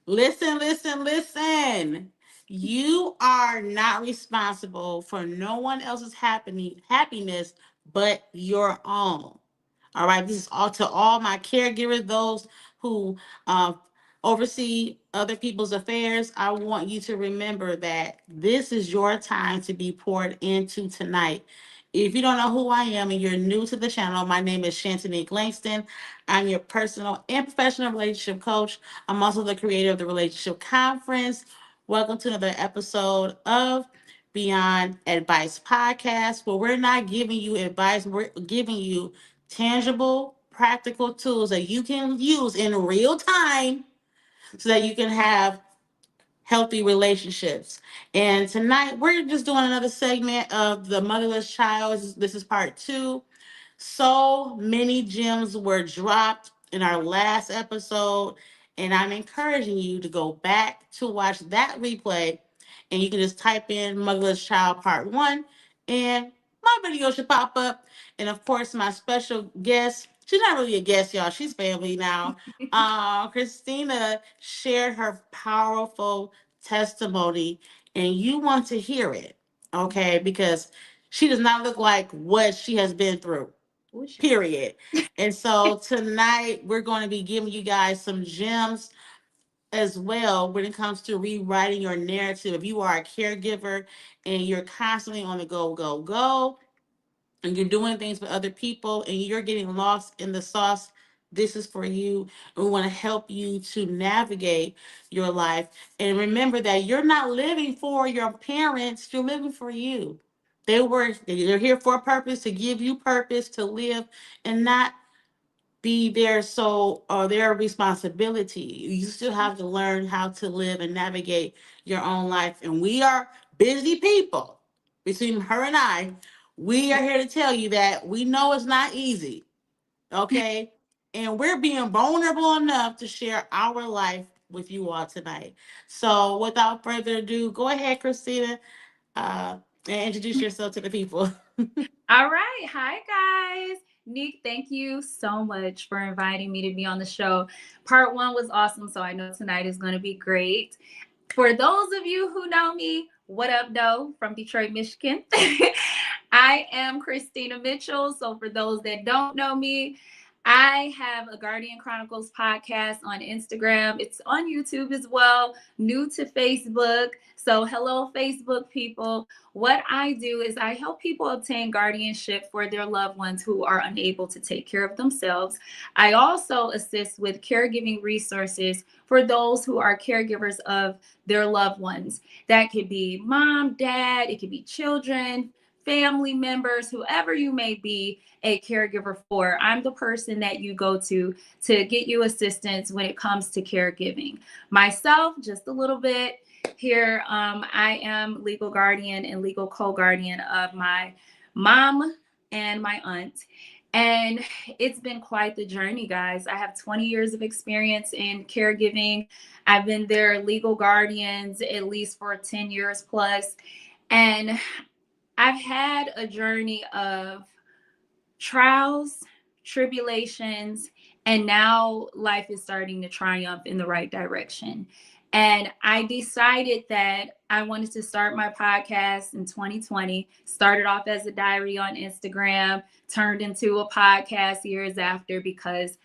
Listen, listen, listen. You are not responsible for no one else's happiness but your own. All right. This is all to all my caregivers, those who oversee other people's affairs. I want you to remember that this is your time to be poured into tonight. If you don't know who I am and you're new to the channel, my name is Shantanique Langston. I'm your personal and professional relationship coach. I'm also the creator of the Relationship Conference. Welcome to another episode of Beyond Advice Podcast, where we're not giving you advice, we're giving you tangible, practical tools that you can use in real time so that you can have healthy relationships. And tonight we're just doing another segment of the Motherless Child. This is part two. So many gems were dropped in our last episode, and I'm encouraging you to go back to watch that replay. And you can just type in Motherless Child Part 1, and my video should pop up. And of course, my special guest, she's not really a guest, y'all, she's family now. Christina shared her powerful testimony, and you want to hear it, okay? Because she does not look like what she has been through. Period. And so tonight we're going to be giving you guys some gems as well when it comes to rewriting your narrative. If you are a caregiver and you're constantly on the go, go, go, and you're doing things for other people and you're getting lost in the sauce, this is for you. And we want to help you to navigate your life. And remember that you're not living for your parents, you're living for you. They're here for a purpose, to give you purpose to live and not be their soul or their responsibility. You still have to learn how to live and navigate your own life. And we are busy people. Between her and I, we are here to tell you that we know it's not easy. Okay. And we're being vulnerable enough to share our life with you all tonight. So without further ado, go ahead, Christina, and introduce yourself to the people. All right. Hi, guys. Nick, thank you so much for inviting me to be on the show. Part one was awesome, so I know tonight is going to be great. For those of you who know me, what up, though, from Detroit, Michigan? I am Christina Mitchell. So for those that don't know me, I have a Guardian Chronicles podcast on Instagram. It's on YouTube as well, new to Facebook. So hello, Facebook people. What I do is I help people obtain guardianship for their loved ones who are unable to take care of themselves. I also assist with caregiving resources for those who are caregivers of their loved ones. That could be mom, dad, it could be children, family members, whoever you may be a caregiver for. I'm the person that you go to get you assistance when it comes to caregiving. Myself, just a little bit here, I am legal guardian and legal co-guardian of my mom and my aunt. And it's been quite the journey, guys. I have 20 years of experience in caregiving. I've been their legal guardians at least for 10 years plus. And I've had a journey of trials, tribulations, and now life is starting to triumph in the right direction. And I decided that I wanted to start my podcast in 2020. Started off as a diary on Instagram, turned into a podcast years after because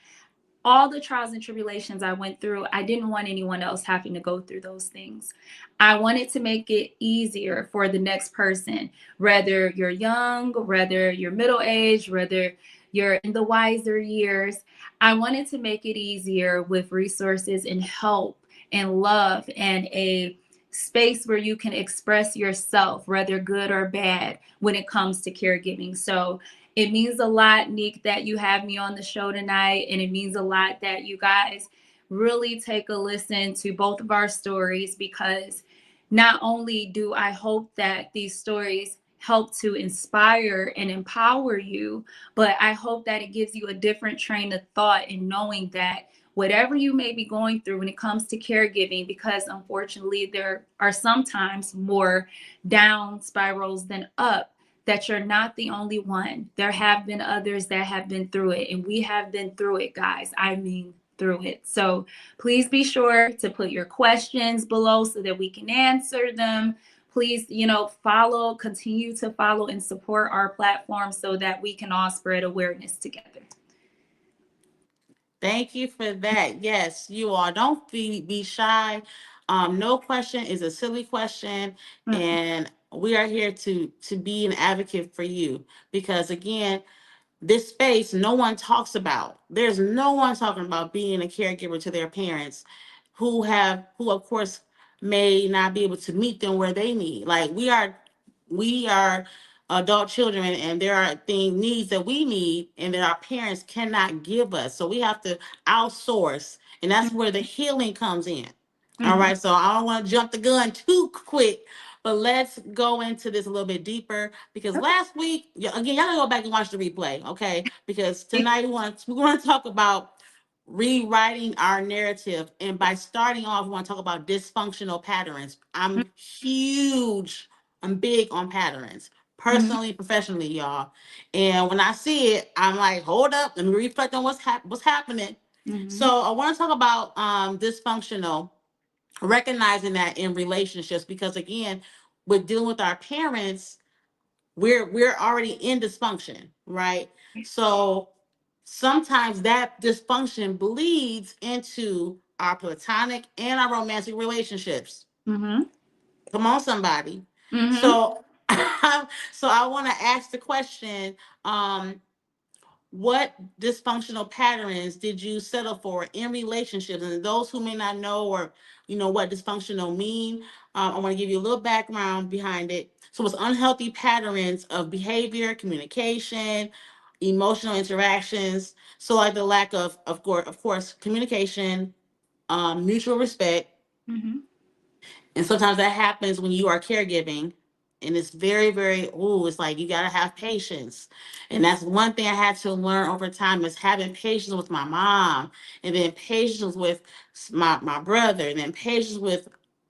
all the trials and tribulations I went through, I didn't want anyone else having to go through those things. I wanted to make it easier for the next person, whether you're young, whether you're middle aged, whether you're in the wiser years. I wanted to make it easier with resources and help and love and a space where you can express yourself, whether good or bad, when it comes to caregiving. So it means a lot, Nick, that you have me on the show tonight. And it means a lot that you guys really take a listen to both of our stories, because not only do I hope that these stories help to inspire and empower you, but I hope that it gives you a different train of thought in knowing that whatever you may be going through when it comes to caregiving, because unfortunately there are sometimes more down spirals than up, that you're not the only one. There have been others that have been through it, and we have been through it, guys. I mean, through it. So please be sure to put your questions below so that we can answer them. Please, continue to follow and support our platform so that we can all spread awareness together. Thank you for that. Yes, you all don't be shy. No question is a silly question, Mm-hmm. and we are here to be an advocate for you because again, this space no one talks about. There's no one talking about being a caregiver to their parents who of course may not be able to meet them where they need. Like we are adult children, and there are things needs that we need and that our parents cannot give us. So we have to outsource, and that's where the healing comes in. All Mm-hmm. right, so I don't want to jump the gun too quick, but let's go into this a little bit deeper because Okay. last week, again, y'all gotta go back and watch the replay, okay? Because tonight we want to talk about rewriting our narrative, and by starting off, we want to talk about dysfunctional patterns. I'm big on patterns, Mm-hmm. personally, professionally, y'all. And when I see it, I'm like, hold up, let me reflect on what's happening. Mm-hmm. So I want to talk about dysfunctional, recognizing that in relationships, because again, with dealing with our parents, we're already in dysfunction, right? So sometimes that dysfunction bleeds into our platonic and our romantic relationships. Mm-hmm. Come on, somebody. Mm-hmm. So so I want to ask the question, um what dysfunctional patterns did you settle for in relationships? And those who may not know or what dysfunctional mean, I want to give you a little background behind it. So it's unhealthy patterns of behavior, communication, emotional interactions. So like the lack of course communication, mutual respect, Mm-hmm. and sometimes that happens when you are caregiving. And it's very, very, it's like you got to have patience. And that's one thing I had to learn over time is having patience with my mom, and then patience with my brother, and then patience with,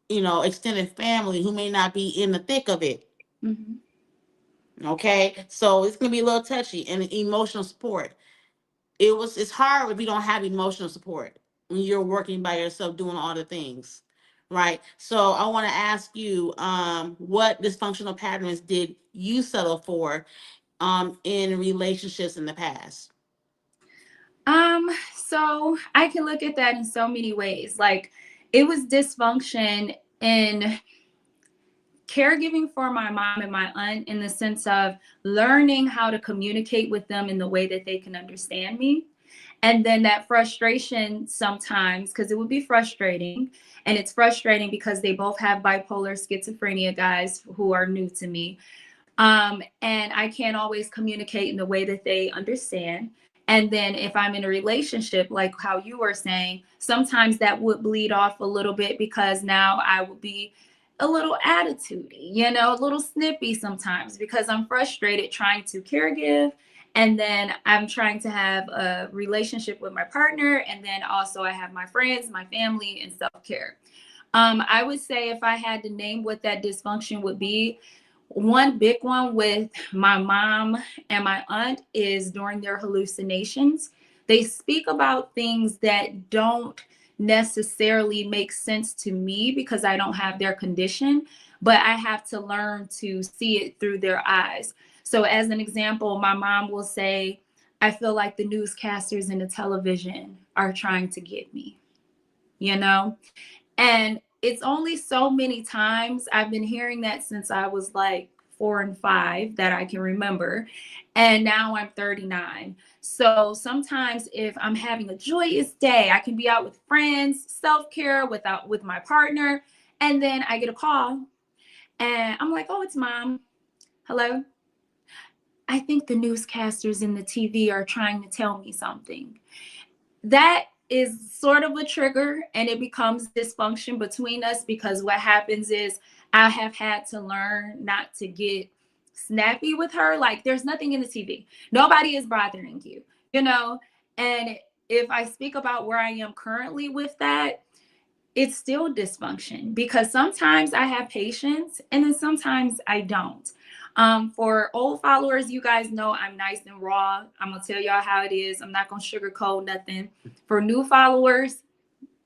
extended family who may not be in the thick of it. Mm-hmm. Okay. So it's going to be a little touchy, and emotional support. It's hard if you don't have emotional support when you're working by yourself doing all the things, right? So I want to ask you, what dysfunctional patterns did you settle for in relationships in the past? So I can look at that in so many ways. Like it was dysfunction in caregiving for my mom and my aunt in the sense of learning how to communicate with them in the way that they can understand me. And then that frustration sometimes, because it would be frustrating. And it's frustrating because they both have bipolar schizophrenia, guys who are new to me. And I can't always communicate in the way that they understand. And then if I'm in a relationship, like how you were saying, sometimes that would bleed off a little bit because now I would be a little attitudey, a little snippy sometimes because I'm frustrated trying to caregive. And then I'm trying to have a relationship with my partner. And then also I have my friends, my family, and self care. I would say if I had to name what that dysfunction would be, one big one with my mom and my aunt is during their hallucinations. They speak about things that don't necessarily make sense to me because I don't have their condition, but I have to learn to see it through their eyes. So, as an example, my mom will say, I feel like the newscasters in the television are trying to get me, you know? And it's only so many times I've been hearing that since I was like 4 and 5 that I can remember. And now I'm 39. So sometimes if I'm having a joyous day, I can be out with friends, self-care with my partner. And then I get a call and I'm like, oh, it's mom. Hello. I think the newscasters in the TV are trying to tell me something. That is sort of a trigger and it becomes dysfunction between us because what happens is I have had to learn not to get snappy with her. Like there's nothing in the TV. Nobody is bothering you. And if I speak about where I am currently with that, it's still dysfunction because sometimes I have patience and then sometimes I don't. For old followers, you guys know I'm nice and raw. I'm gonna tell y'all how it is. I'm not gonna sugarcoat nothing. For new followers,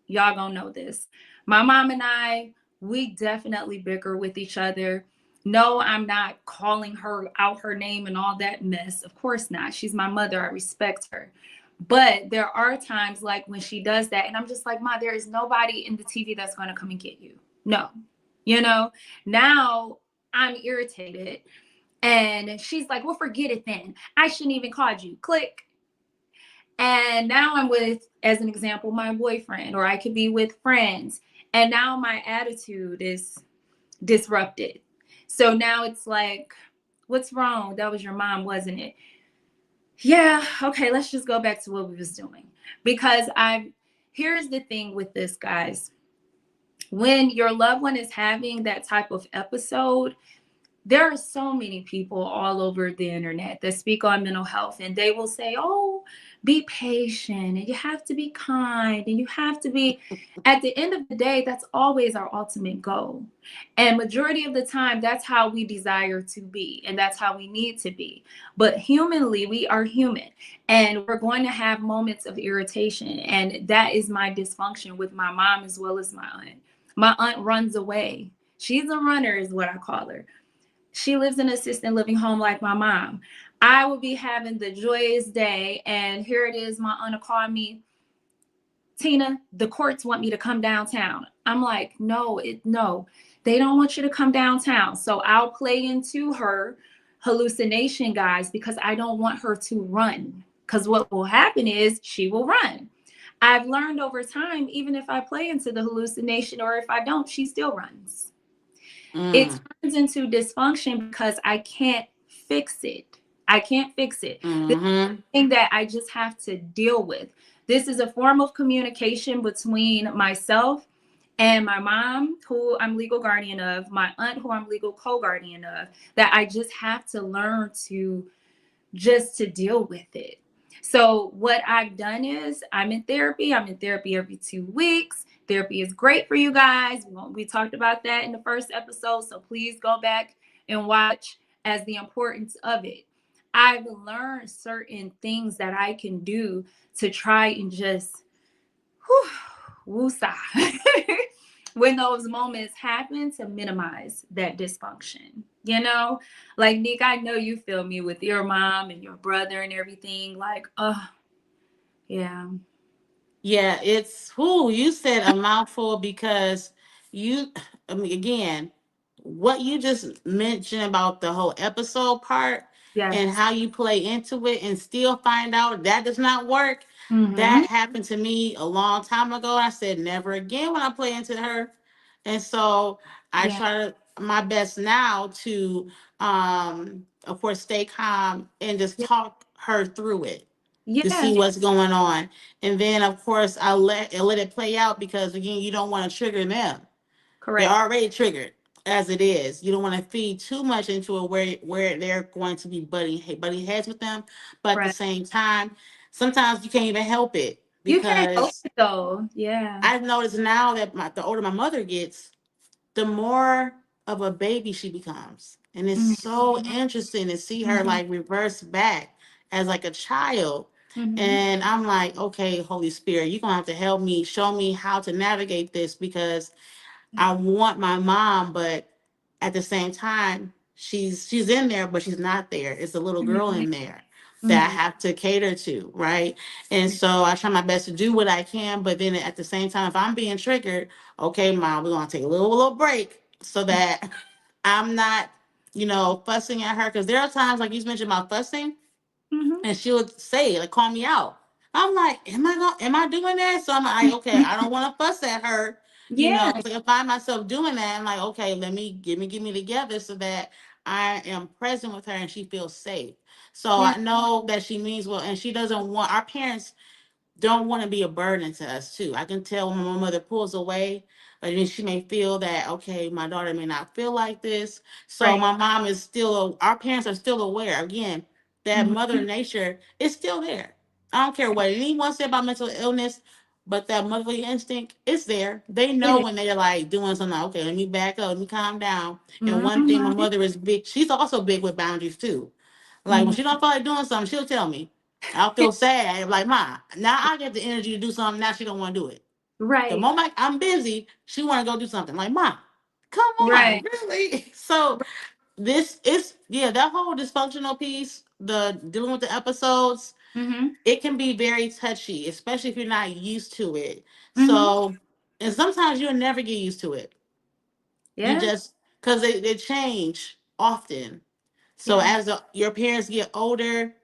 y'all gonna know this. My mom and I, we definitely bicker with each other. No, I'm not calling her out her name and all that mess. Of course not. She's my mother. I respect her. But there are times like when she does that, and I'm just like, Ma, there is nobody in the TV that's gonna come and get you. No. You know, now I'm irritated. And she's like, well, forget it then. I shouldn't even called you. Click. And now I'm with, as an example, my boyfriend, or I could be with friends. And now my attitude is disrupted. So now it's like, what's wrong? That was your mom, wasn't it? Yeah, okay, let's just go back to what we was doing. Because here's the thing with this, guys. When your loved one is having that type of episode, there are so many people all over the internet that speak on mental health, and they will say, oh, be patient and you have to be kind and you have to be, at the end of the day, that's always our ultimate goal. And majority of the time, that's how we desire to be, and that's how we need to be. But humanly, we are human, and we're going to have moments of irritation. And that is my dysfunction with my mom as well as my aunt. My aunt runs away. She's a runner is what I call her. She lives in an assisted living home like my mom. I will be having the joyous day, and here it is. My aunt will call me, Tina, the courts want me to come downtown. I'm like, no, they don't want you to come downtown. So I'll play into her hallucination, guys, because I don't want her to run. Because what will happen is she will run. I've learned over time, even if I play into the hallucination or if I don't, she still runs. It Mm. turns into dysfunction because I can't fix it. I can't fix it. This Mm-hmm. is thing that I just have to deal with. This is a form of communication between myself and my mom, who I'm legal guardian of, my aunt, who I'm legal co-guardian of, that I just have to learn to just to deal with it. So what I've done is I'm in therapy. I'm in therapy every 2 weeks. Therapy is great for you guys. We talked about that in the first episode. So please go back and watch as the importance of it. I've learned certain things that I can do to try and just woosah when those moments happen, to minimize that dysfunction. You know, like Nick, I know you feel me with your mom and your brother and everything. Like, oh, yeah, Yeah, it's who you said a mouthful because you, I mean, again, what you just mentioned about the whole episode part and yes. how you play into it and still find out that does not work. Mm-hmm. That happened to me a long time ago. I said never again when I play into her. And so I Yeah. try to my best now to of course stay calm and just Yeah. talk her through it to Yeah. see what's going on. And then of course I let it play out because again you don't want to trigger them. They're Correct. already triggered as it is. You don't want to feed too much into it where they're going to be butting heads with them. But at the Right. same time, sometimes you can't even help it You can't help because it though. Yeah. I've noticed now that the older my mother gets, the more of a baby she becomes. And it's so Mm-hmm. interesting to see her Mm-hmm. like reverse back as like a child. Mm-hmm. And I'm like, okay, Holy Spirit, you're gonna have to help me, show me how to navigate this because Yeah. I want my mom, but at the same time, she's in there, but she's not there. It's a little girl Mm-hmm. in there that I Mm-hmm. have to cater to, right? And Yeah. so I try my best to do what I can, but then at the same time, if I'm being triggered, okay, mom, we're gonna take a little break so that I'm not, fussing at her. Because there are times, like you mentioned about fussing, Mm-hmm. and she would say, like, call me out. I'm like, am I doing that? So I'm like, okay, I don't want to fuss at her, Yeah. because I find myself doing that. I'm like, okay, let me get me together so that I am present with her and she feels safe. So Yeah. I know that she means well, and she doesn't want our parents don't want to be a burden to us too. I can tell when my mother pulls away, but then she may feel that okay, my daughter may not feel like this. So Right. my mom is still, our parents are still aware. Again, that Mm-hmm. mother nature is still there. I don't care what anyone said about mental illness. but that motherly instinct is there. They know It when they're like doing something. Like, okay, let me back up, let me calm down. And one thing, my Mm-hmm. mother is big. She's also big with boundaries too. Like when Mm-hmm. she don't feel like doing something, she'll tell me. I'll feel sad. I'm like, Ma, now I get the energy to do something. Now she don't want to do it. The Right. moment I'm busy, she want to go do something. Like, Ma, come on, Right. really? So this is, yeah, that whole dysfunctional piece, the dealing with the episodes, Mm-hmm. it can be very touchy, especially if you're not used to it. Mm-hmm. So, and sometimes you'll never get used to it. You Yeah. just, because they change often. So Yeah. as your parents get older,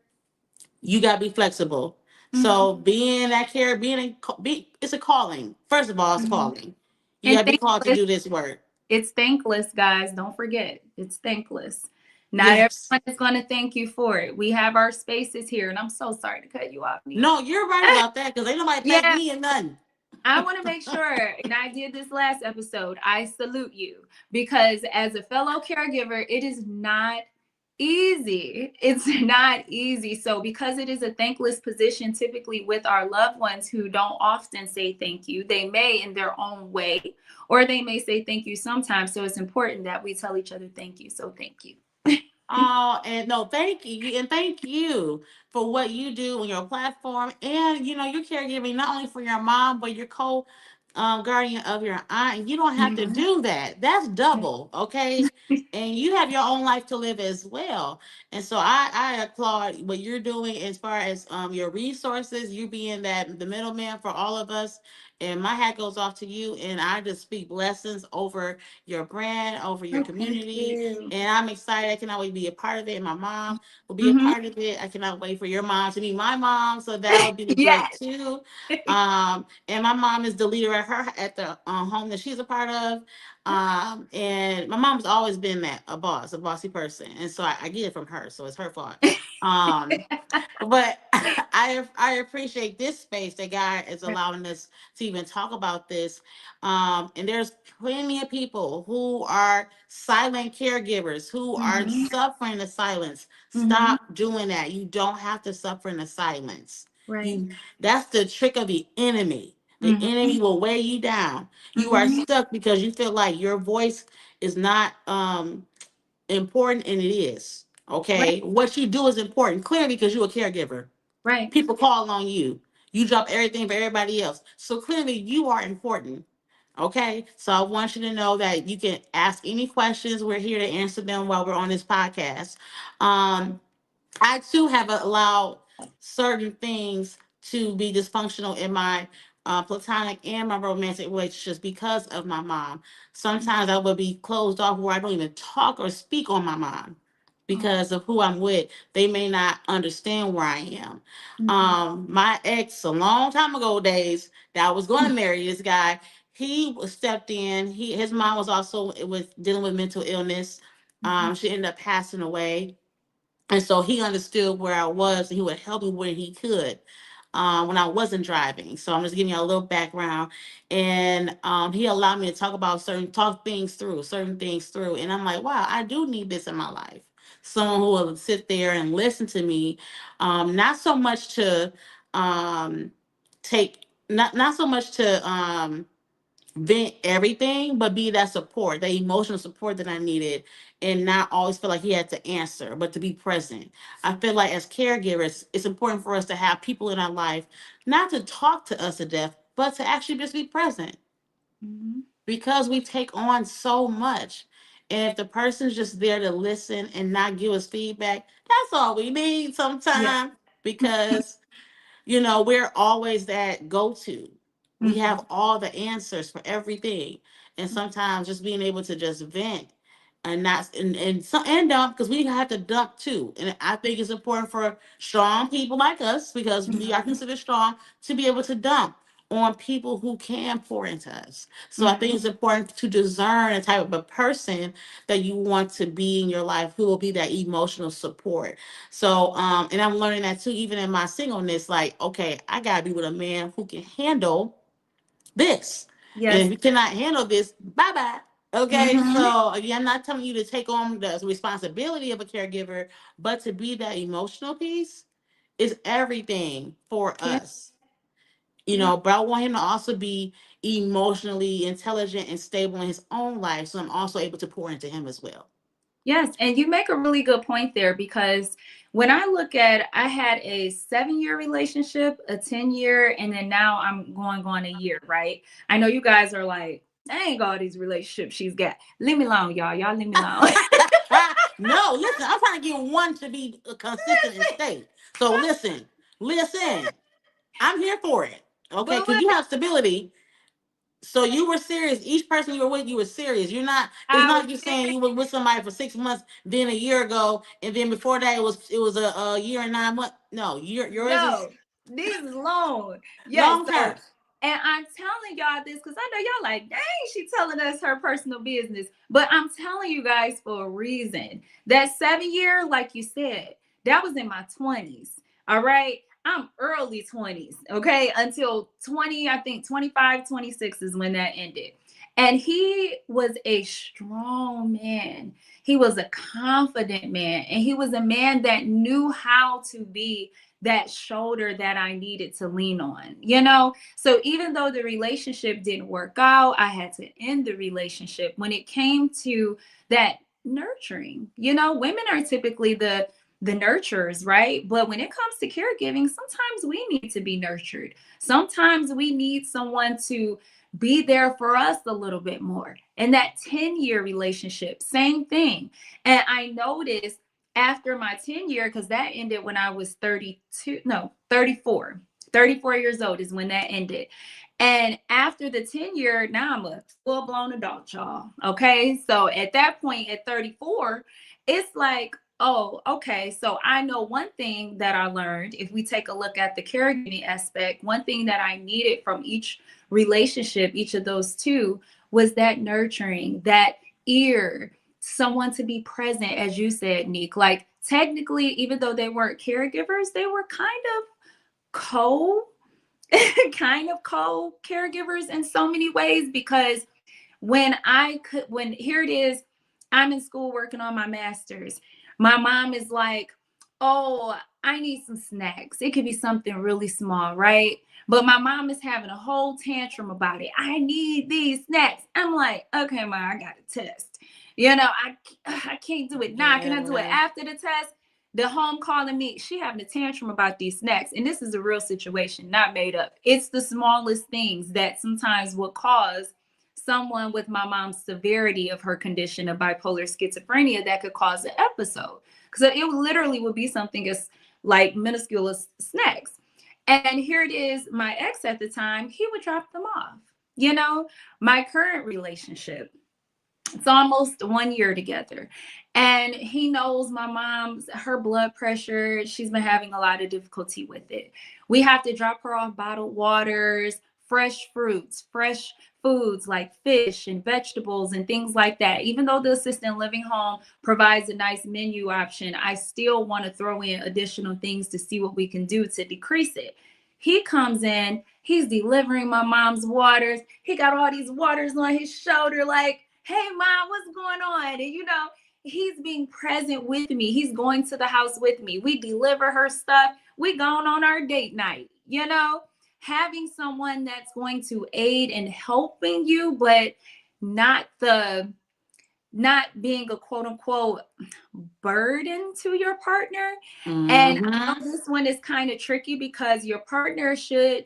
you gotta be flexible. Mm-hmm. So being that care, it's a calling. First of all, it's a Mm-hmm. calling. You And gotta be called to thankless. do this work. It's thankless, guys. Don't forget, it's thankless. Not Yes. everyone is going to thank you for it. We have our spaces here, and I'm so sorry to cut you off, Nick. No, you're right about that because ain't nobody thank Yeah, me and nothing. I want to make sure, and I did this last episode, I salute you because as a fellow caregiver, it is not easy. It's not easy. So, because it is a thankless position, typically with our loved ones who don't often say thank you, they may in their own way, or they may say thank you sometimes. So, it's important that we tell each other thank you. So, thank you. Oh, and no, thank you. And thank you for what you do on your platform. And, you're caregiving not only for your mom, but your guardian of your aunt. And you don't have to Mhm. do that. That's double, okay? And you have your own life to live as well. And so I applaud what you're doing as far as your resources, you being the middleman for all of us. And my hat goes off to you. And I just speak blessings over your brand, over your Oh, thank community, you. and I'm excited. I cannot wait to be a part of it. And my mom will be a Hmm. part of it. I cannot wait for your mom to be my mom. So that would be great Yes. too. And my mom is the leader at the home that she's a part of. And my mom's always been a bossy person. And so I get it from her. So it's her fault. Um, but I appreciate this space that God is allowing us to even talk about this. And there's plenty of people who are silent caregivers who are Hmm. suffering the silence. Hmm. Stop doing that. You don't have to suffer in the silence. Right. You That's the trick of the enemy. The Hmm. enemy will weigh you down. You are Hmm. stuck because you feel like your voice is not important, and it is. Right. Okay. What you do is important, clearly, because you're a caregiver. Right. People call on you. You drop everything for everybody else. So clearly you are important. Okay. So I want you to know that you can ask any questions. We're here to answer them while we're on this podcast. Um, I too have allowed certain things to be dysfunctional in my platonic and my romantic relationships because of my mom. Sometimes I would be closed off where I don't even talk or speak on my mom Oh. because of who I'm with. They may not understand where I am. Hmm. My ex, a long time ago days, that I was going to marry this guy, stepped in. His mom was also dealing with mental illness. Hmm. She ended up passing away, and so he understood where I was, and he would help me where he could when I wasn't driving. So I'm just giving you a little background. And he allowed me to talk certain things through. And I'm like, wow, I do need this in my life. Someone who will sit there and listen to me, not so much to um, not so much to vent everything, but be that support, that emotional support that I needed, and not always feel like he had to answer, but to be present. I feel like as caregivers, it's important for us to have people in our life, not to talk to us to death, but to actually just be present Hmm. because we take on so much. And if the person's just there to listen and not give us feedback, that's all we need Yeah. sometimes because we're always that go to. We Hmm. have all the answers for everything. And sometimes just being able to just vent and not and dump, because we have to dump too. And I think it's important for strong people like us, because we are Hmm. considered strong, to be able to dump on people who can pour into us. So I think Hmm. it's important to discern the type of a person that you want to be in your life, who will be that emotional support. So, and I'm learning that too, even in my singleness, like, okay, I gotta be with a man who can handle this. And if Yes. you cannot handle this, bye bye. Okay, Hmm. so again, I'm not telling you to take on the responsibility of a caregiver, but to be that emotional piece is everything for Yeah. us. But I want him to also be emotionally intelligent and stable in his own life, so I'm also able to pour into him as well. Yes, and you make a really good point there because when I look at, I had a 7 year relationship, a 10 year, and then now I'm going on a year, right? I know you guys are like, dang, all these relationships she's got. Leave me alone, y'all. Y'all leave me alone. No, listen, I'm trying to get one to be consistent and stay. So listen, I'm here for it. Okay, But because you have stability. So you were serious. Each person you were with, you were serious. You're not. It's I not was like you saying serious. you were with somebody for 6 months, then a year ago, and then before that it was a year and 9 months. No, yours is No, this is long. Yes, long so term. and I'm telling y'all this because I know y'all like, dang, she telling us her personal business. But I'm telling you guys for a reason. That 7 year, like you said, that was in my 20s. All right. I'm early 20s. Okay. Until 20, I think 25, 26 is when that ended. And he was a strong man. He was a confident man. And he was a man that knew how to be that shoulder that I needed to lean on, you know? So even though the relationship didn't work out, I had to end the relationship. When it came to that nurturing, women are typically the nurturers, right? But when it comes to caregiving, sometimes we need to be nurtured. Sometimes we need someone to be there for us a little bit more. And that 10-year relationship, same thing. And I noticed after my 10 year, because that ended when I was 32, no, 34. 34 years old is when that ended. And after the 10 year, now I'm a full blown adult, y'all. Okay. So at that point, at 34, it's like, oh, okay. So I know one thing that I learned, if we take a look at the caregiving aspect, one thing that I needed from each relationship, each of those two, was that nurturing, that ear, someone to be present, as you said, Nick. Like technically, even though they weren't caregivers, they were kind of co kind of co caregivers in so many ways because when here it is, I'm in school working on my master's. My mom is like, oh, I need some snacks. It could be something really small, right? But my mom is having a whole tantrum about it. I need these snacks. I'm like, okay, ma, I got a test. I can't do it now. Can I do it Yeah. after the test? The home calling me, she having a tantrum about these snacks. And this is a real situation, not made up. It's the smallest things that sometimes will cause someone with my mom's severity of her condition of bipolar schizophrenia that could cause an episode. Because it literally would be something as like minuscule as snacks. And here it is, my ex at the time, he would drop them off. My current relationship, it's almost 1 year together. And he knows my mom's, her blood pressure, she's been having a lot of difficulty with it. We have to drop her off bottled waters, fresh fruits, fresh foods like fish and vegetables and things like that. Even though the assisted living home provides a nice menu option, I still want to throw in additional things to see what we can do to decrease it. He comes in, he's delivering my mom's waters. He got all these waters on his shoulder, like, hey, mom, what's going on? And, he's being present with me. He's going to the house with me. We deliver her stuff. We going on our date night, having someone that's going to aid in helping you, but not being a quote unquote burden to your partner. And I Mm-hmm. know this one is kind of tricky because your partner should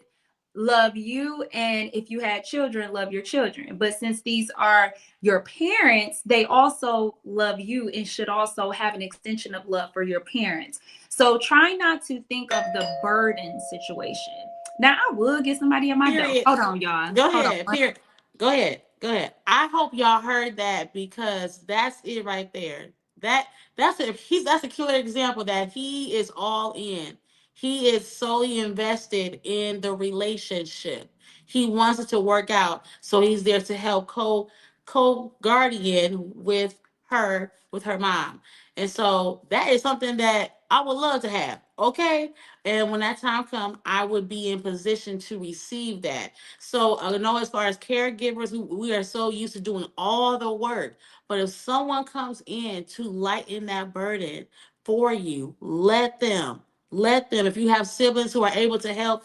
love you, and if you had children, love your children. But since these are your parents, they also love you and should also have an extension of love for your parents. So try not to think of the burden situation. Now I would get somebody at my door. Period. Hold on, y'all. Go Hold ahead. on. Period. Go ahead. Go ahead. I hope y'all heard that because that's it right there. That that's a clear example that he is all in. He is solely invested in the relationship. He wants it to work out, so he's there to help co guardian with her mom. And so that is something that I would love to have. Okay. And when that time comes, I would be in position to receive that. So I know as far as caregivers, we are so used to doing all the work. But if someone comes in to lighten that burden for you, let them. Let them. If you have siblings who are able to help,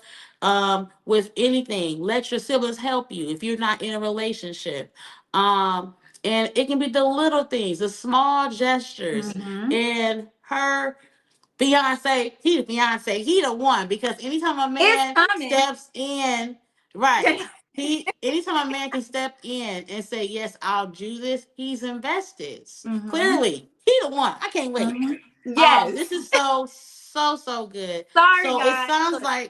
with anything. Let your siblings help you if you're not in a relationship. Um, and it can be the little things, the small gestures. Mm-hmm. And her he the one, because anytime a It's man coming. steps in, right, anytime a man can step in and say, yes, I'll do this, he's invested. Mm-hmm. Clearly, he the one. I can't wait. Mm-hmm. Yes. This is so good. Sorry, So guys. Look, I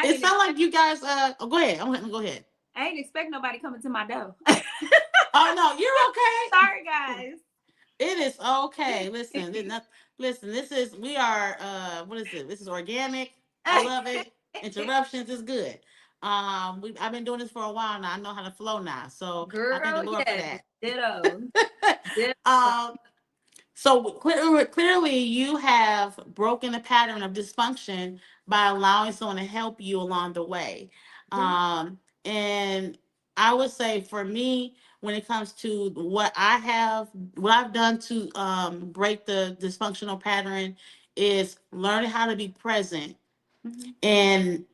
it didn't sounds expect like you guys oh, go ahead. I'm gonna go ahead. I didn't expect nobody coming to my door. Oh no, you're okay. Sorry, guys. It is okay. Listen, this is we are what is it? This is organic. I love it. Interruptions is good. I've been doing this for a while now. I know how to flow now. So I thank the Girl, Lord for yes. that. Ditto. Ditto. um so clearly you have broken a pattern of dysfunction by allowing someone to help you along the way. Yeah. And I would say for me, when it comes to what I've done to break the dysfunctional pattern is learning how to be present Mm-hmm. and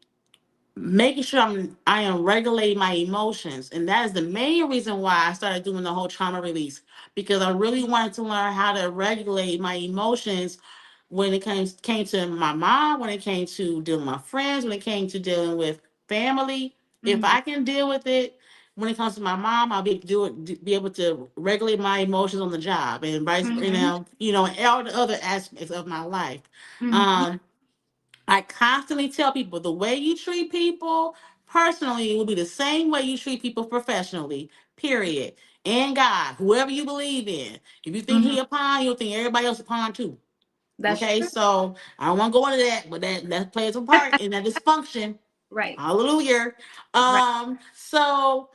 making sure I am regulating my emotions. And that is the main reason why I started doing the whole trauma release, because I really wanted to learn how to regulate my emotions when it came to my mom, when it came to dealing with my friends, when it came to dealing with family. If Mm-hmm. I can deal with it when it comes to my mom, I'll be able to be able to regulate my emotions on the job, and vice, Mm-hmm. and all the other aspects of my life. Mm-hmm. Um, I constantly tell people the way you treat people personally will be the same way you treat people professionally, period. And God, whoever you believe in. If you think Mm-hmm. he a pawn, you'll think everybody else a pawn too. That's Okay, true. so I don't want to go into that, but that plays a part in that dysfunction. Right. Hallelujah. Right. So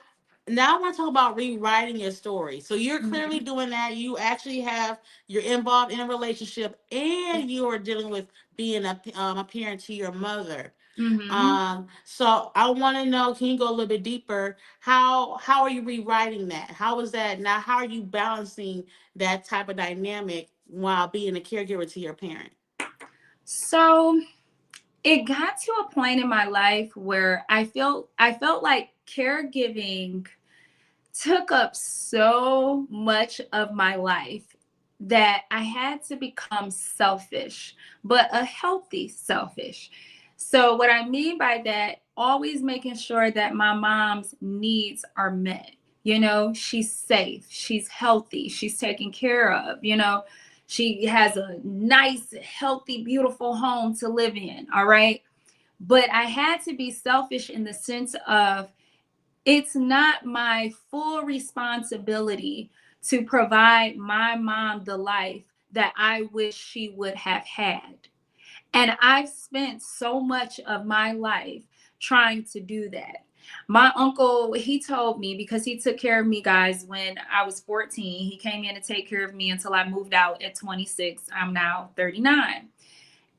now I want to talk about rewriting your story. So you're clearly Mm-hmm. doing that. You're involved in a relationship, and you are dealing with being a parent to your mother. Mm-hmm. So I want to know, can you go a little bit deeper? How are you rewriting that? How is that now? How are you balancing that type of dynamic while being a caregiver to your parent? So it got to a point in my life where I felt like caregiving took up so much of my life that I had to become selfish, but a healthy selfish. So, what I mean by that, always making sure that my mom's needs are met. You know, she's safe, she's healthy, she's taken care of, she has a nice, healthy, beautiful home to live in. All right. But I had to be selfish in the sense of it's not my full responsibility to provide my mom the life that I wish she would have had. And I've spent so much of my life trying to do that. My uncle, he told me, because he took care of me, guys, when I was 14. He came in to take care of me until I moved out at 26. I'm now 39.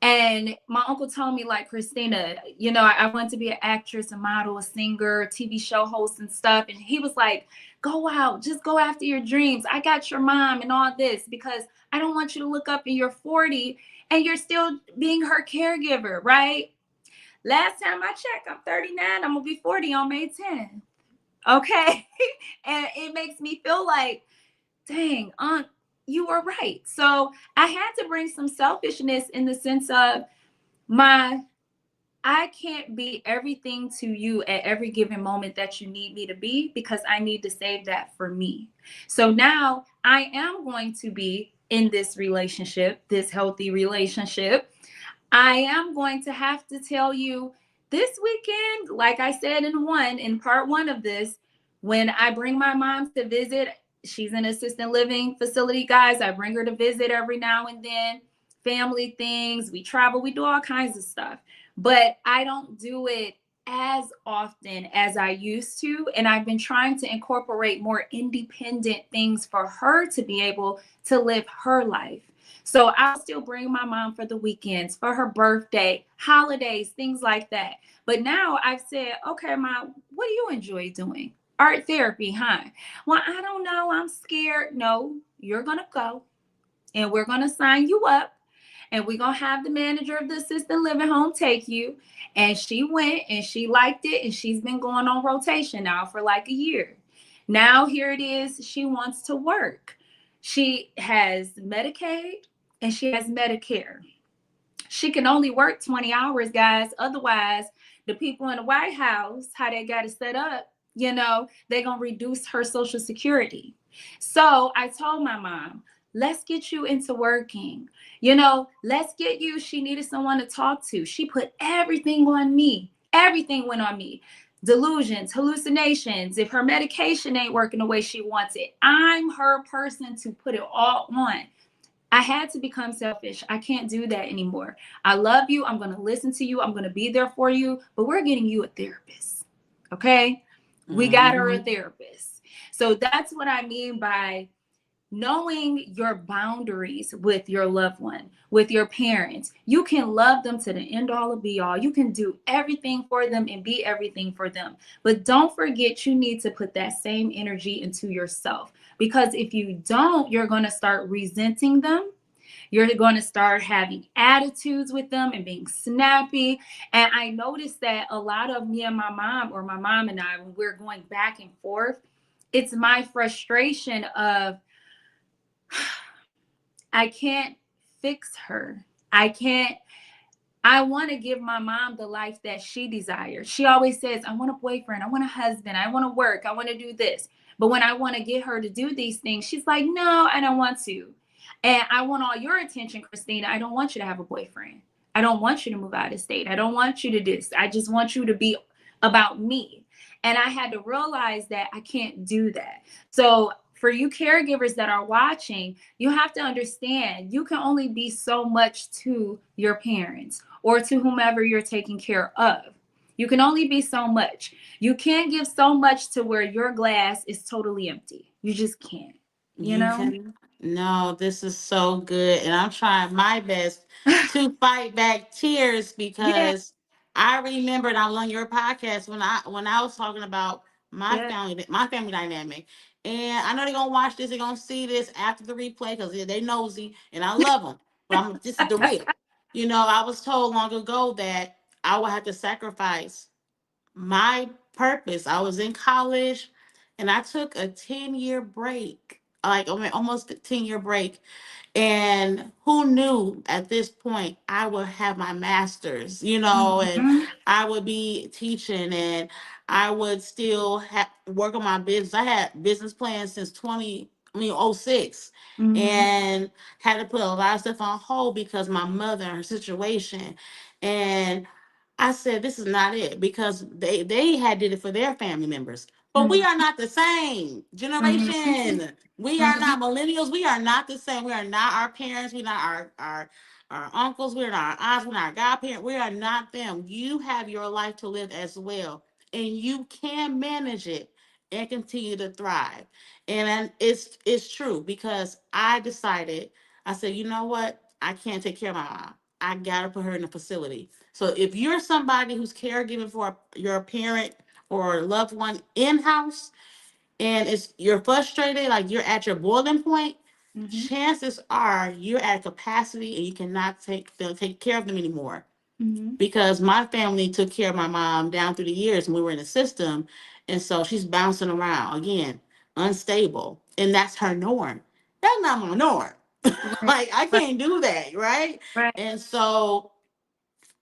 And my uncle told me, like, Christina, I want to be an actress, a model, a singer, a TV show host and stuff. And he was like, go out, just go after your dreams. I got your mom and all this, because I don't want you to look up and you're 40 and you're still being her caregiver, right? Last time I checked, I'm 39. I'm going to be 40 on May 10th. Okay. And it makes me feel like, dang, aunt, you were right. So I had to bring some selfishness in the sense of I can't be everything to you at every given moment that you need me to be, because I need to save that for me. So now I am going to be in this relationship, this healthy relationship. I am going to have to tell you this weekend, like I said in part one of this, when I bring my mom to visit, she's in assisted living facility, guys. I bring her to visit every now and then, family things, we travel, we do all kinds of stuff. But I don't do it as often as I used to. And I've been trying to incorporate more independent things for her to be able to live her life. So I'll still bring my mom for the weekends, for her birthday, holidays, things like that. But now I've said, okay, Mom, what do you enjoy doing? Art therapy, huh? Well, I don't know. I'm scared. No, you're going to go and we're going to sign you up. and we're going to have the manager of the assisted living home take you. And she went and she liked it, and she's been going on rotation now for like a year. Now here it is, she wants to work. She has Medicaid and she has Medicare. She can only work 20 hours, guys. Otherwise, the people in the White House, how they got it set up, they're going to reduce her Social Security. So I told my mom, let's get you into working. Let's get you. She needed someone to talk to. She put everything on me. Everything went on me. Delusions, hallucinations. If her medication ain't working the way she wants it, I'm her person to put it all on. I had to become selfish. I can't do that anymore. I love you. I'm going to listen to you. I'm going to be there for you. But we're getting you a therapist. Okay? We got her a Mm-hmm. therapist. So that's what I mean by knowing your boundaries with your loved one, with your parents. You can love them to the end all of be all. You can do everything for them and be everything for them. But don't forget, you need to put that same energy into yourself. Because if you don't, you're going to start resenting them. You're going to start having attitudes with them and being snappy. And I noticed that a lot of me and my mom, or my mom and I, when we're going back and forth, it's my frustration of, I can't fix her. I want to give my mom the life that she desires. She always says, I want a boyfriend, I want a husband, I want to work, I want to do this. But when I want to get her to do these things, she's like, no, I don't want to. And I want all your attention, Christina. I don't want you to have a boyfriend. I don't want you to move out of state. I don't want you to do this. I just want you to be about me. And I had to realize that I can't do that. So for you caregivers that are watching, you have to understand you can only be so much to your parents or to whomever you're taking care of. You can only be so much. You can't give so much to where your glass is totally empty. You just can't, you You know? can. No, this is so good. And I'm trying my best to fight back tears Yeah, because I remembered I was on your podcast when I was talking about yeah. my family dynamic. And I know they're gonna watch this, they're gonna see this after the replay because they nosy and I love them. But this is the real. I was told long ago that I would have to sacrifice my purpose. I was in college and I took a 10-year break, like, I mean, almost a 10-year break. And who knew at this point I would have my master's, and Mhm, I would be teaching and I would still work on my business. I had business plans since 06, mhm, and had to put a lot of stuff on hold because my mother and her situation. And I said, this is not it because they had did it for their family members. But we mhm, are not the same mhm, generation. We are mhm. not millennials. We are not the same. We are not our parents. We're not our uncles. We're not our aunts. We're not our godparents. We are not them. You have your life to live as well. And you can manage it and continue to thrive. And it's true because I decided, I said, you know what? I can't take care of my mom. I gotta put her in a facility. So if you're somebody who's caregiving for your parent or loved one in house, and you're frustrated, like you're at your boiling point, Mhm, chances are you're at capacity and you cannot take care of them anymore. mhm. Because my family took care of my mom down through the years when we were in the system, and so she's bouncing around again, unstable, and that's her norm. That's not my norm. Right, Like I right, can't do that, right? right. And so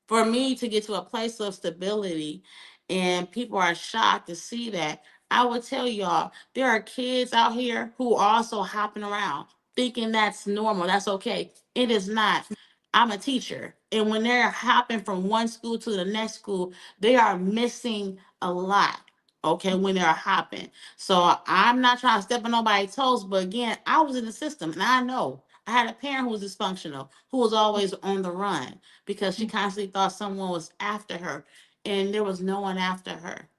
for me to get to a place of stability, and people are shocked to see that, I will tell y'all there are kids out here who are also hopping around thinking that's normal, that's okay. It is not. I'm a teacher, and when they're hopping from one school to the next school, they are missing a lot, okay, when they're hopping. So I'm not trying to step on nobody's toes, but again, I was in the system and I know I had a parent who was dysfunctional, who was always on the run because she constantly thought someone was after her, and there was no one after her.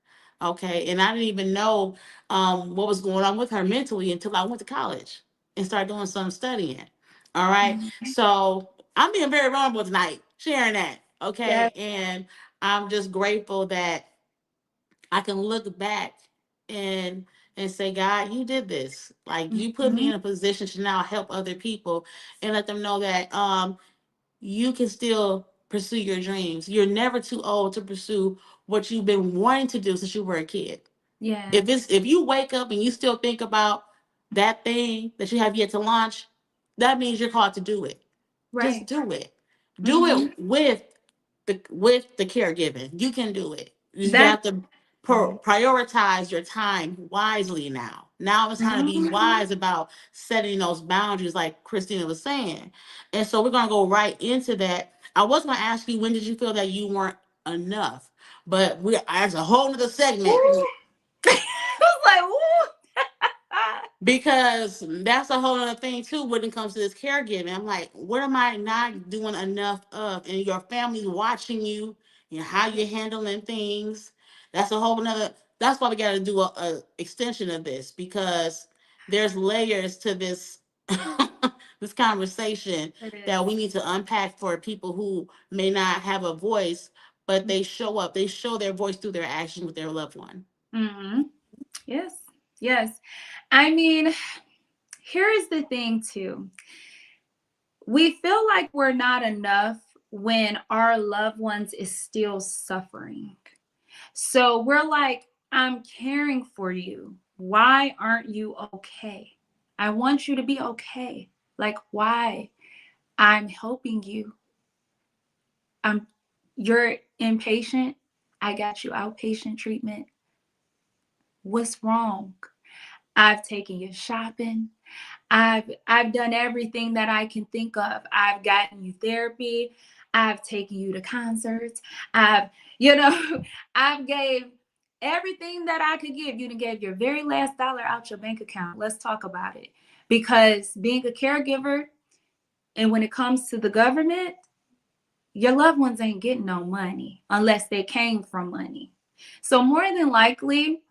Okay, and I didn't even know what was going on with her mentally until I went to college and started doing some studying. All right, Mhm. so I'm being very vulnerable tonight, sharing that. Yeah. Okay, and I'm just grateful that I can look back and say, God, you did this. Like you put me Mhm, in a position to now help other people and let them know that you can still pursue your dreams. You're never too old to pursue what you've been wanting to do since you were a kid. Yeah. If you wake up and you still think about that thing that you have yet to launch, that means you're called to do it. Just Right. do it. Do Mm-hmm. it with the caregiving. You can do it. You just That. have to Mhm. prioritize your time wisely now. Now it's time to be Mhm. wise about setting those boundaries, like Christina was saying. And so we're gonna go right into that. I was gonna ask you, when did you feel that you weren't enough? But we as a whole other segment, Ooh. I was like, ooh. because that's a whole other thing too when it comes to this caregiving. I'm like, what am I not doing enough of? And your family's watching you, how you're handling things. That's a whole nother. That's why we got to do a extension of this, because there's layers to this this conversation It that is. we need to unpack for people who may not have a voice, but they show up. They show their voice through their actions with their loved one. Mm-hmm. Yes. Yes. I mean, here is the thing too. We feel like we're not enough when our loved ones is still suffering. So we're like, I'm caring for you. Why aren't you okay? I want you to be okay. Like, why? I'm helping you. I'm You're inpatient. I got you outpatient treatment. What's wrong? I've taken you shopping. I've done everything that I can think of. I've gotten you therapy. I've taken you to concerts. I've, you know, I've gave everything that I could give. You done gave your very last dollar out your bank account. Let's talk about it. Because being a caregiver, and when it comes to the government, your loved ones ain't getting no money unless they came from money. So more than likely,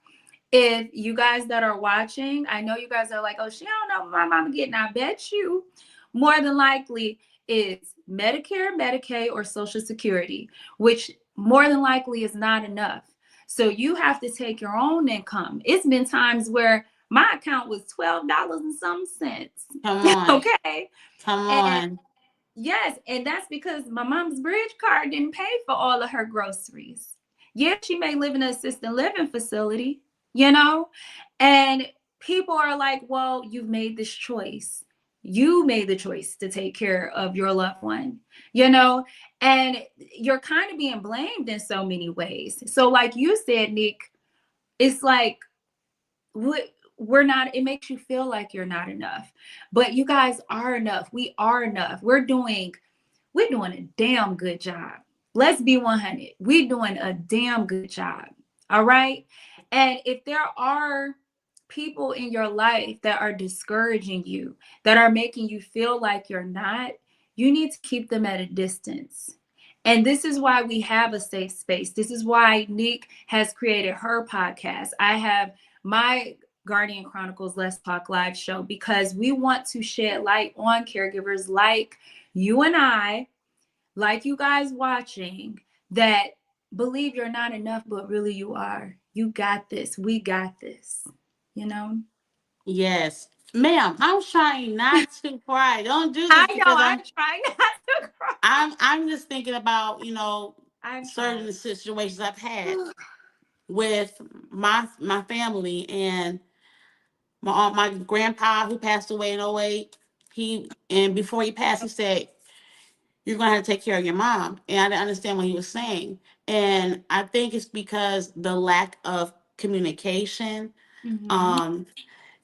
if you guys that are watching, I know you guys are like, oh, she don't know what my mama getting. I bet you more than likely is Medicare, Medicaid, or Social Security, which more than likely is not enough. So you have to take your own income. It's been times where my account was $12 and some cents. Come on, Okay. come And on. yes, and that's because my mom's bridge card didn't pay for all of her groceries. Yeah, she may live in an assisted living facility, you know? And people are like, well, you've made this choice. You made the choice to take care of your loved one, you know? And you're kind of being blamed in so many ways. So, like you said, Nick, it's like, we're not, it makes you feel like you're not enough, but you guys are enough. We are enough. We're doing a damn good job. Let's be 100. We're doing a damn good job. All right. And if there are people in your life that are discouraging you, that are making you feel like you're not, you need to keep them at a distance. And this is why we have a safe space. This is why Nick has created her podcast. I have my Guardian Chronicles Let's Talk Live show, because we want to shed light on caregivers like you and I, like you guys watching, that believe you're not enough, but really you are. You got this. We got this. You know? Yes. Ma'am, I'm trying not to cry. Don't do I this, know. because I'm trying not to cry. I'm just thinking about, I'm trying. certain situations I've had with my family, and my grandpa who passed away in '08. And before he passed, he said, "You're gonna have to take care of your mom." And I didn't understand what he was saying. And I think it's because the lack of communication. Mm-hmm. Um,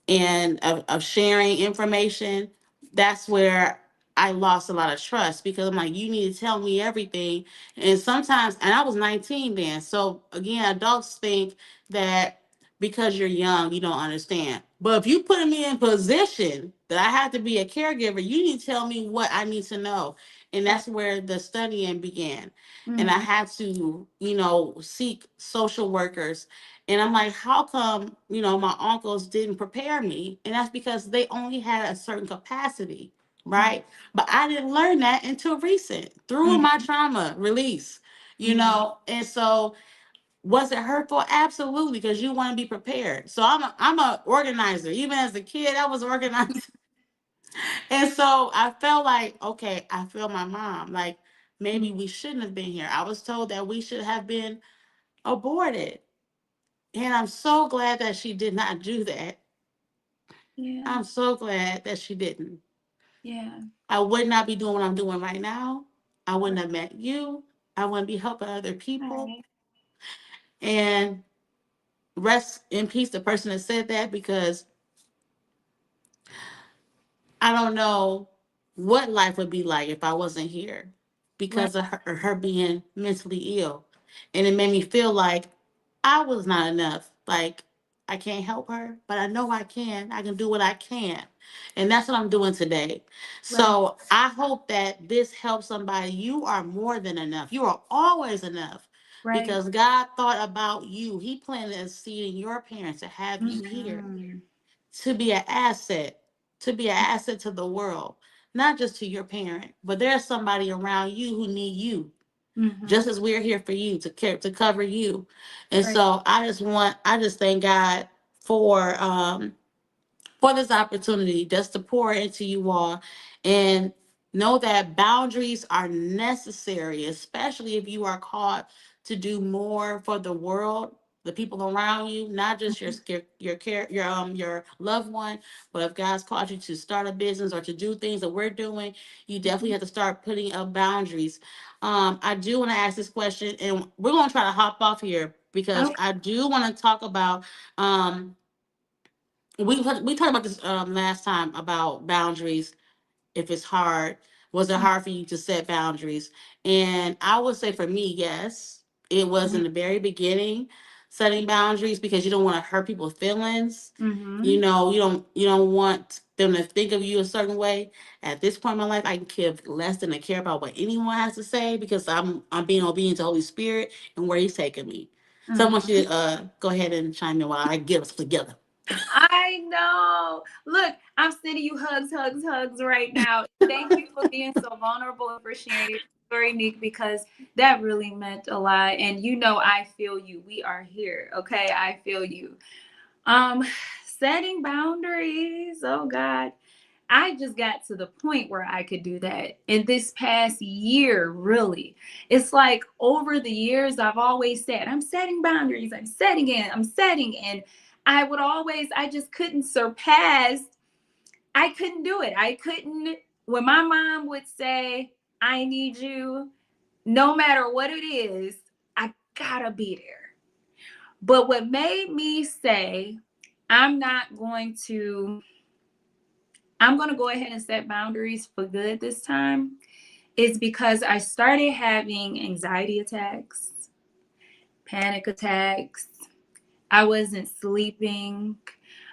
and of sharing information, that's where I lost a lot of trust, because I'm like, you need to tell me everything. And sometimes, and I was 19 then. So again, adults think that because you're young, you don't understand. But if you put me in position that I have to be a caregiver, you need to tell me what I need to know. And Right. that's where the studying began. And I Mm-hmm. had to, seek social workers. And I'm like, how come, my uncles didn't prepare me? And that's because they only had a certain capacity, right? But I didn't learn that until recent, through my Mm-hmm. trauma release, Mm-hmm. And so, was it hurtful? Absolutely, because you want to be prepared. So I'm a organizer. Even as a kid, I was organized. And so I felt like, okay, I feel my mom. Like Mm. maybe we shouldn't have been here. I was told that we should have been aborted. And I'm so glad that she did not do that. Yeah. I'm so glad that she didn't. Yeah. I would not be doing what I'm doing right now. I wouldn't Right. have met you. I wouldn't be helping other people. Right. And rest in peace, the person that said that, because I don't know what life would be like if I wasn't here Right. because of her being mentally ill. And it made me feel like I was not enough. Like, I can't help her, but I know I can. I can do what I can. And that's what I'm doing today. Right. So I hope that this helps somebody. You are more than enough. You are always enough Right. because God thought about you. He planted a seed in your parents to have you here, Mm-hmm. to be an asset, to be an asset to the world, not just to your parent, but there's somebody around you who need you, Mm-hmm. just as we're here for you to care, to cover you. And Right. so I just thank God for for this opportunity just to pour into you all and know that boundaries are necessary, especially if you are called to do more for the world, the people around you, not just your loved one, but if God's called you to start a business or to do things that we're doing, you definitely Mm-hmm. have to start putting up boundaries. I do want to ask this question, and we're going to try to hop off here because Okay. I do want to talk about we talked about this last time about boundaries. If it's hard, was it hard for you to set boundaries? And I would say for me, yes, it was in the very beginning setting boundaries because you don't want to hurt people's feelings. Mm-hmm. You know, you don't want them to think of you a certain way. At this point in my life, I can give less than I care about what anyone has to say because I'm being obedient to Holy Spirit and where He's taking me. So I want Mm-hmm. you to go ahead and chime in while I get us together. I know. Look, I'm sending you hugs, hugs, hugs right now. Thank you for being so vulnerable and for sharing your story, Nick, because that really meant a lot. And you know, I feel you. We are here. Okay. I feel you. Um, Setting boundaries. Oh God. I just got to the point where I could do that in this past year, really. It's like over the years, I've always said, I'm setting boundaries, I'm setting it, I'm setting. And I would always, I just couldn't surpass, I couldn't do it. I couldn't, when my mom would say, I need you, no matter what it is, I gotta be there. But what made me say, I'm not going to I'm going to go ahead and set boundaries for good this time is because I started having anxiety attacks, panic attacks. I wasn't sleeping.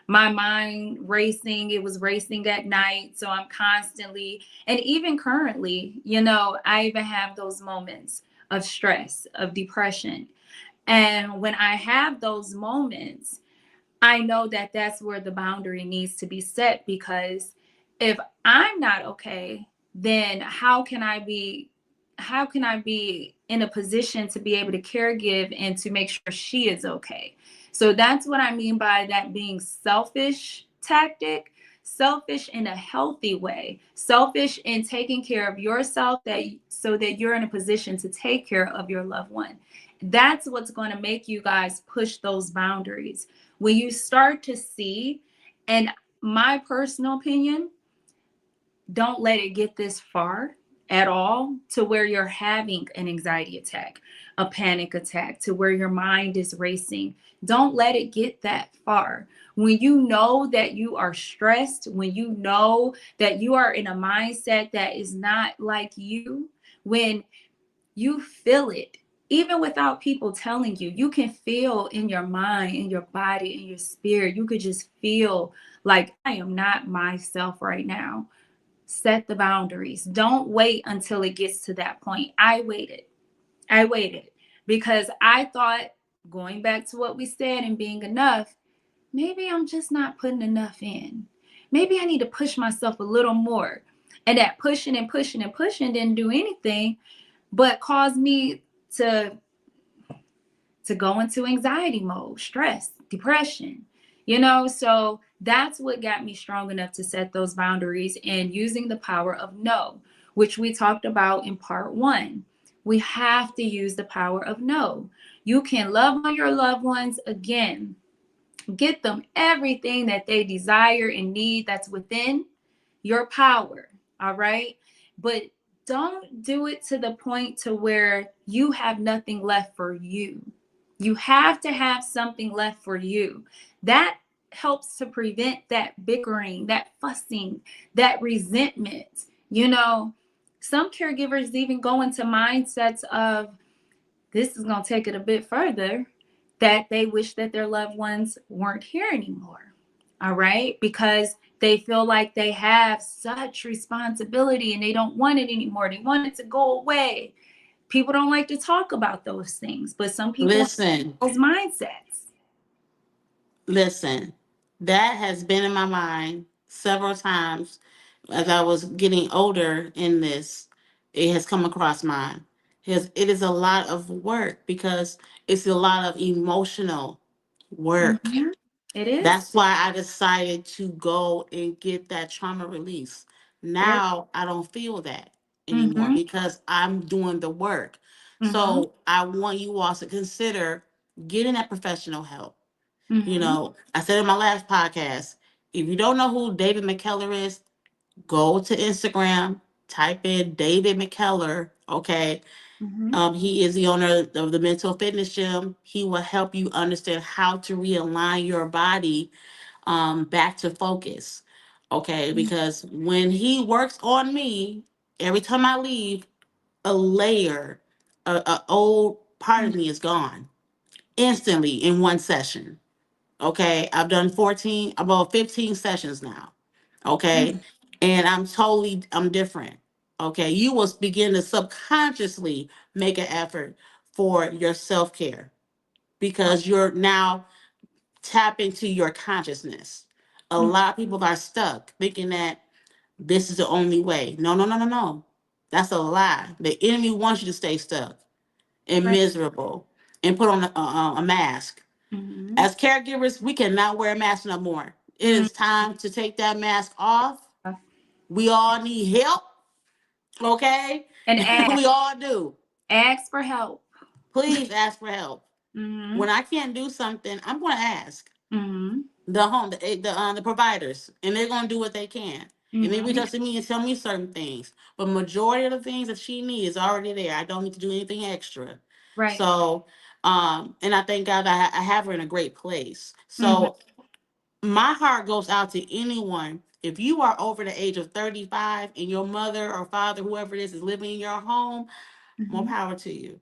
My mind racing, it was racing at night. So I'm constantly, and even currently, you know, I even have those moments of stress, of depression. And when I have those moments, I know that that's where the boundary needs to be set because if I'm not okay, then how can I be in a position to be able to care give and to make sure she is okay? So that's what I mean by that being selfish tactic, selfish in a healthy way, selfish in taking care of yourself that so that you're in a position to take care of your loved one. That's what's going to make you guys push those boundaries when you start to see, and my personal opinion, don't let it get this far at all to where you're having an anxiety attack, a panic attack, to where your mind is racing. Don't let it get that far. When you know that you are stressed, when you know that you are in a mindset that is not like you, when you feel it even without people telling you. You can feel in your mind, in your body, in your spirit. You could just feel like I am not myself right now. Set the boundaries. Don't wait until it gets to that point. I waited because I thought, going back to what we said and being enough, maybe I'm just not putting enough in. Maybe I need to push myself a little more. And that pushing and pushing and pushing didn't do anything but caused me to go into anxiety mode, stress, depression. So That's what got me strong enough to set those boundaries and using the power of no, which we talked about in part one. We have to use the power of no. You can love on your loved ones again, get them everything that they desire and need that's within your power. All right. But don't do it to the point to where you have nothing left for you. You have to have something left for you. That helps to prevent that bickering, that fussing, that resentment. You know, some caregivers even go into mindsets of, this is going to take it a bit further, that they wish that their loved ones weren't here anymore. All right. Because they feel like they have such responsibility and they don't want it anymore. They want it to go away. People don't like to talk about those things, but some people Listen, have those mindsets. listen. That has been in my mind several times as I was getting older in this. It has come across mine. Because it is a lot of work because it's a lot of emotional work. Mhm. It is. That's why I decided to go and get that trauma release. Yep. Now I don't feel that anymore Mm-hmm. because I'm doing the work. Mm-hmm. So I want you all to consider getting that professional help. You Mm-hmm. know, I said in my last podcast, if you don't know who David McKellar is, go to Instagram, type in David McKellar, okay? Mm-hmm. He is the owner of the Mental Fitness Gym. He will help you understand how to realign your body back to focus. Okay, because when he works on me, every time I leave, a layer, a old part of me is gone instantly in one session. Okay, I've done 14, about 15 sessions now. Okay, Mm-hmm. and I'm different. Okay, you will begin to subconsciously make an effort for your self care because you're now tap into your consciousness. A lot of people are stuck thinking that this is the only way. No, no, no, no, no. That's a lie. The enemy wants you to stay stuck and Right. miserable and put on a mask. Mm-hmm. As caregivers, we cannot wear a mask no more. It is time to take that mask off. We all need help, okay? And ask, We all do. ask for help. Please ask for help. Mm-hmm. When I can't do something, I'm going to ask Mm-hmm. the providers, and they're going to do what they can. And they reach Mm-hmm. out to me and tell me certain things. But majority of the things that she needs is already there. I don't need to do anything extra. Right. So, and I thank God I have her in a great place. Mm-hmm. So my heart goes out to anyone. If you are over the age of 35 and your mother or father, whoever it is living in your home, more Mm-hmm. power to you.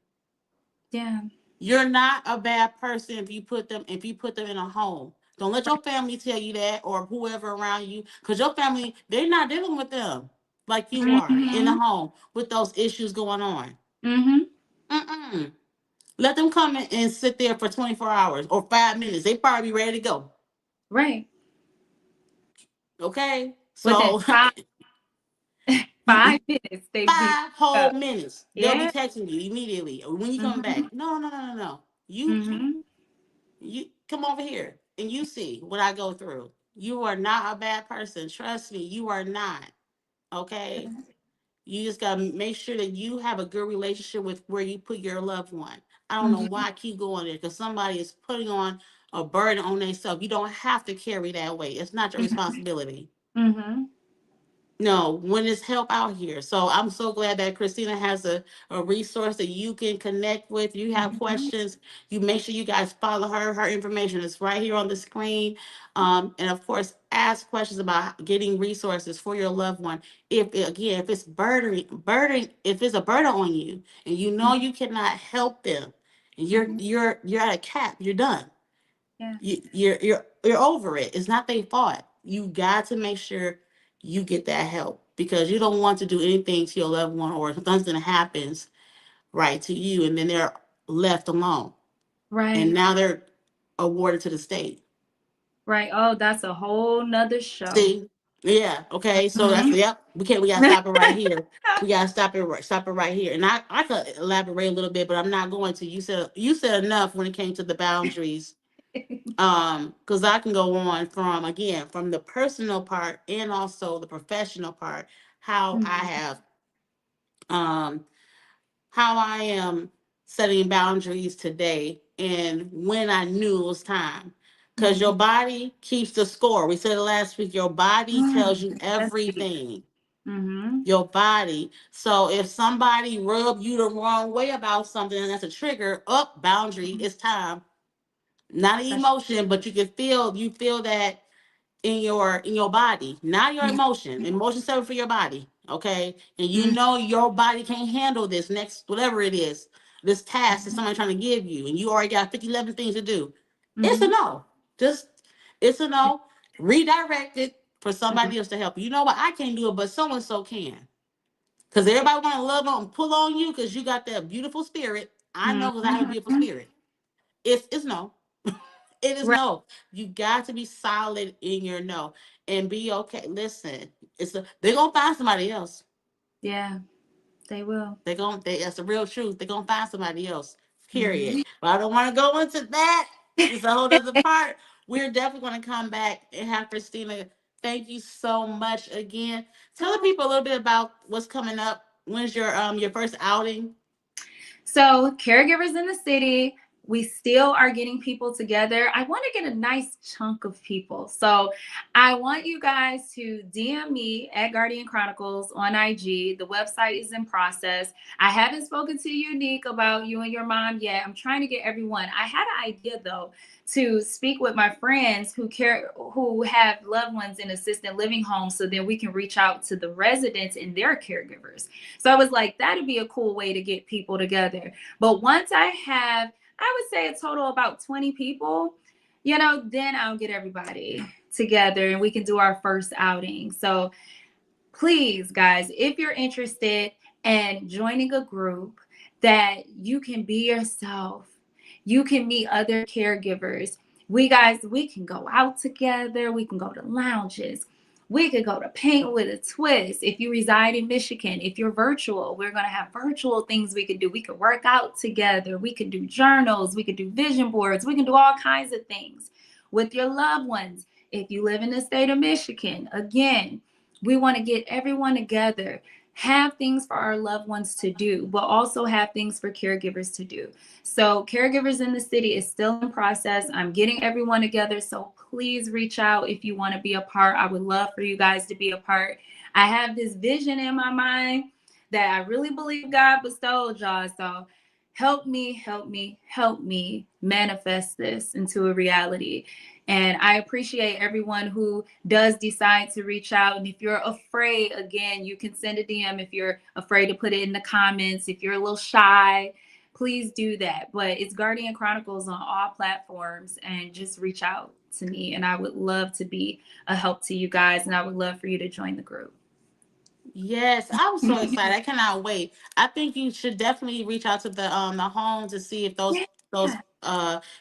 Yeah. You're not a bad person if you put them in a home. Don't let your family tell you that or whoever around you, because your family, they're not dealing with them like you are in the Mm-hmm. home with those issues going on. Mm-hmm. Mm-mm. Let them come in and sit there for 24 hours or 5 minutes. They probably be ready to go. Right. Okay? Within So 5 minutes, they be 5 whole minutes. They'll be yeah. texting you immediately. When you come Mm-hmm. back. No, no, no, no, no. Mm-hmm. You come over here and you see what I go through. You are not a bad person. Trust me, you are not. Okay? You just gotta make sure that you have a good relationship with where you put your loved one. I don't know Mm-hmm. why I keep going there because somebody is putting on a burden on themselves. You don't have to carry that weight. It's not your responsibility. Mm-hmm. No, when there's help out here. So I'm so glad that Christina has a resource that you can connect with. You have Mm-hmm. questions, you make sure you guys follow her. Her information is right here on the screen. And of course, ask questions about getting resources for your loved one. If again, if it's if it's a burden on you and you know you cannot help them, and Mm-hmm. you're at a cap, you're done. Yeah. You're over it. It's not their fault. You got to make sure you get that help because you don't want to do anything to your loved one or something happens right to you and then they're left alone and Right. now they're awarded to the state. Right. Oh, that's a whole nother show. See? Yeah. Okay. So that's Mm-hmm. yep. We gotta stop it right here. We gotta stop it right here. And I could elaborate a little bit, but I'm not going to. You said enough when it came to the boundaries Because I can go on from, again, from the personal part and also the professional part, how I Mhm. have um how I am setting boundaries today and when I knew it was time. Because your Mhm. body keeps the score. We said it last week, your body tells you That's deep. everything. Mhm. Your body. So if somebody rub you the wrong way about something and that's a trigger, up boundary, Mhm. it's time. Not an That's emotion, but you feel that in your body, not your Mhm. emotion. Emotion separate for your body, okay? And you Mhm. know your body can't handle this next whatever it is, this task that somebody's trying to give you, and you already got 50, 11 things to do. It's a Mhm. no. Just it's a no. Redirect it for Mhm. somebody else to help you. You know what? I can't do it, but so and so can. Because everybody want to love on pull on you because you got that beautiful spirit. I know because I have a beautiful Mhm. spirit. It's no. It is Right. no. You got to be solid in your no and be okay. Listen, they're gonna find somebody else. Yeah, they will. That's the real truth. They're gonna find somebody else. Period. Mhm. But I don't want to go into that. It's a whole other part. We're definitely gonna come back and have Christina. Thank you so much again. Tell the people a little bit about what's coming up. When's your first outing? So, caregivers in the city, we still are getting people together. I want to get a nice chunk of people. So, I want you guys to DM me at Guardian Chronicles on IG. The website is in process. I haven't spoken to Unique about you and your mom yet. I'm trying to get everyone. I had an idea though to speak with my friends who have loved ones in assisted living homes so then we can reach out to the residents and their caregivers. So I was like, that'd be a cool way to get people together. But once I have, I would say a total about 20 people, then I'll get everybody together and we can do our first outing. So please, guys, if you're interested in joining a group that you can be yourself, you can meet other caregivers. We can go out together. We can go to lounges. We could go to Paint with a Twist. If you reside in Michigan, if you're virtual, we're going to have virtual things we could do. We could work out together. We could do journals. We could do vision boards. We can do all kinds of things with your loved ones. If you live in the state of Michigan, again, we want to get everyone together, have things for our loved ones to do, but also have things for caregivers to do. So, caregivers in the city is still in process. I'm getting everyone together. So, please reach out if you want to be a part. I would love for you guys to be a part. I have this vision in my mind that I really believe God bestowed, y'all. So, help me manifest this into a reality. And I appreciate everyone who does decide to reach out. And if you're afraid, again, you can send a DM. If you're afraid to put it in the comments, if you're a little shy, please do that. But it's Guardian Chronicles on all platforms and just reach out to me. And I would love to be a help to you guys. And I would love for you to join the group. Yes, I'm so excited. I cannot wait. I think you should definitely reach out to the homes to see if Yeah. those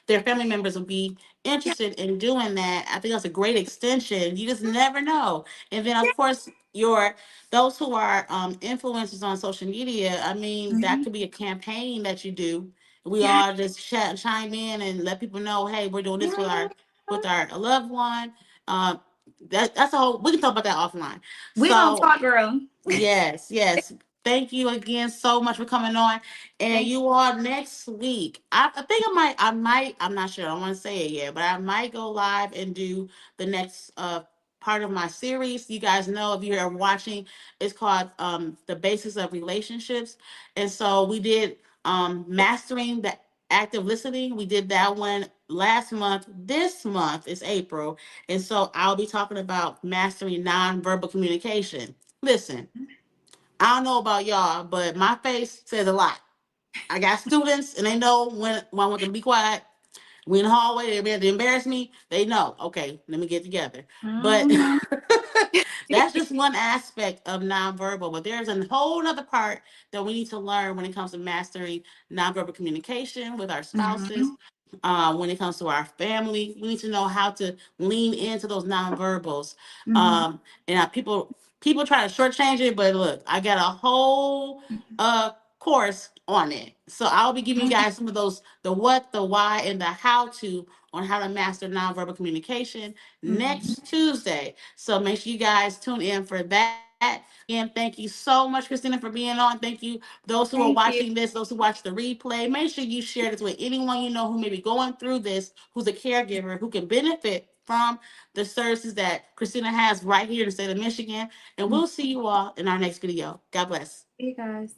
their family members would be interested in doing that. I think that's a great extension. You just never know. And then of course your those who are influencers on social media, I mean, that Mhm. could be a campaign that you do. We Yeah. all just chime in and let people know, hey, we're doing this with our loved one. Um that's a whole we can talk about that offline. We gonna So talk, girl. yes, yes. Thank you again so much for coming on. And Thank you all next week. I think I'm not sure. I don't want to say it yet, but I might go live and do the next part of my series. You guys know if you're watching, it's called The Basics of Relationships. And so we did mastering the active listening. We did that one last month. This month is April. And so I'll be talking about mastering nonverbal communication. Listen, I don't know about y'all, but my face says a lot. I got students and they know when I want them to be quiet. We in the hallway, they embarrass me. They know, okay, let me get together. But you. that's just one aspect of nonverbal. But there's a whole other part that we need to learn when it comes to mastering nonverbal communication with our spouses. Mhm. When it comes to our family, we need to know how to lean into those nonverbals. Mhm. Um, and people try to shortchange it, but look, I got a whole course on it. So I'll be giving you guys some of those, the what, the why, and the how to on how to master nonverbal communication Mhm. next Tuesday. So make sure you guys tune in for that. And thank you so much, Christina, for being on. Thank you, those who are Thank you. watching this, those who watch the replay. Make sure you share this with anyone you know who may be going through this, who's a caregiver, who can benefit from the services that Christina has right here in the state of Michigan. And we'll see you all in our next video. God bless. Hey guys.